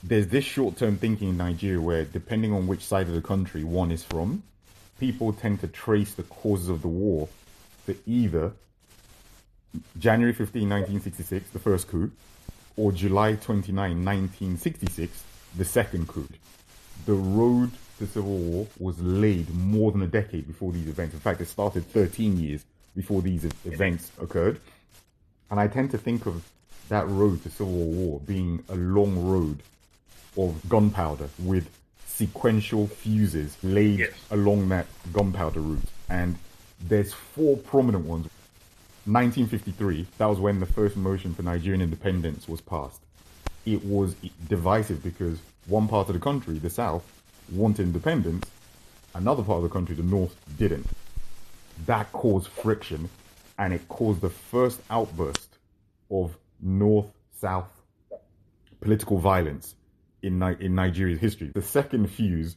there's this short-term thinking in Nigeria where, depending on which side of the country one is from, people tend to trace the causes of the war to either January 15, 1966, the first coup, or July 29, 1966, the second coup. The road to civil war was laid more than a decade before these events. In fact, it started 13 years before these events occurred. And I tend to think of that road to civil war being a long road of gunpowder with sequential fuses laid along that gunpowder route. And there's four prominent ones. 1953, that was when the first motion for Nigerian independence was passed. It was divisive because one part of the country, the South, wanted independence, another part of the country, the North, didn't. That caused friction, and it caused the first outburst of North-South political violence in Nigeria's history. The second fuse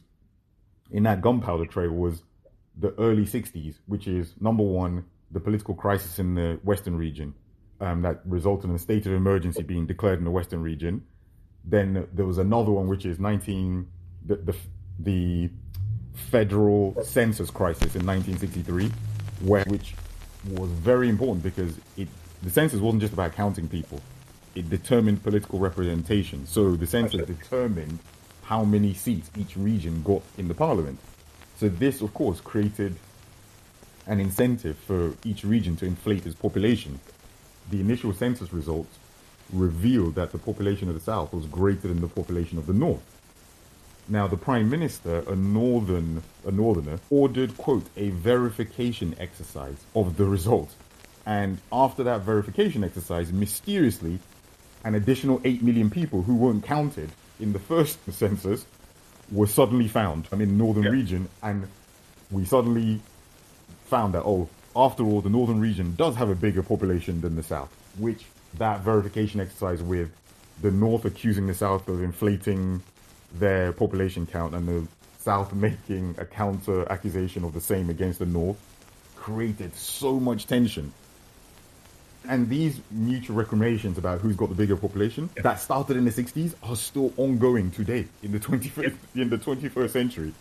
in that gunpowder trail was the early 60s, which is, number one, the political crisis in the Western region that resulted in a state of emergency being declared in the Western region. Then there was another one, which is the federal census crisis in 1963, which was very important because the census wasn't just about counting people. It determined political representation. So the census determined how many seats each region got in the parliament. So this, of course, created an incentive for each region to inflate its population. The initial census results revealed that the population of the South was greater than the population of the North. Now, the Prime Minister, a northerner, ordered, quote, a verification exercise of the results. And after that verification exercise, mysteriously, an additional 8 million people who weren't counted in the first census were suddenly found in the northern region. And we suddenly found that, after all, the northern region does have a bigger population than the South, which that verification exercise with the North accusing the South of inflating their population count and the South making a counter accusation of the same against the North created so much tension. And these mutual recriminations about who's got the bigger population that started in the 60s are still ongoing today in the 21st century.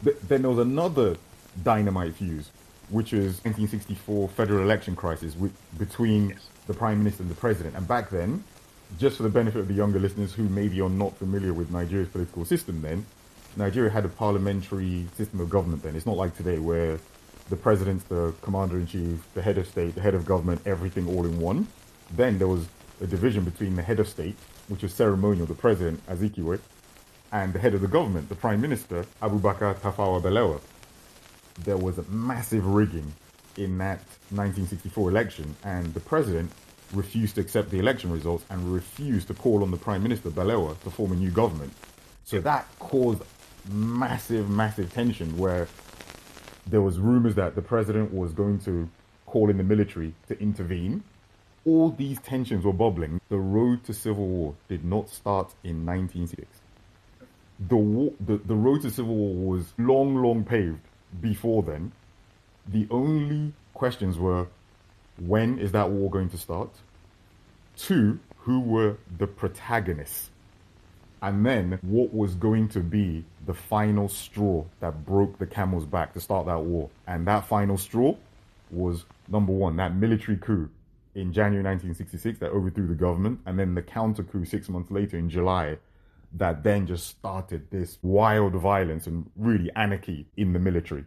Then there was another dynamite fuse, which was 1964 federal election crisis between the Prime Minister and the President. And back then, just for the benefit of the younger listeners who maybe are not familiar with Nigeria's political system then, Nigeria had a parliamentary system of government then. It's not like today where the president's the commander-in-chief, the head of state, the head of government, everything all in one. Then there was a division between the head of state, which was ceremonial, the president, Azikiwe, and the head of the government, the Prime Minister, Abubakar Tafawa Balewa. There was a massive rigging in that 1964 election, and the president refused to accept the election results and refused to call on the Prime Minister, Balewa, to form a new government. So that caused massive tension where there was rumors that the president was going to call in the military to intervene. All these tensions were bubbling. The road to civil war did not start in 1966. The road to civil war was long paved before then. The only questions were, when is that war going to start? 2, who were the protagonists? And then what was going to be the final straw that broke the camel's back to start that war? And that final straw was, number one, that military coup in January 1966 that overthrew the government, and then the counter coup 6 months later in July that then just started this wild violence and really anarchy in the military.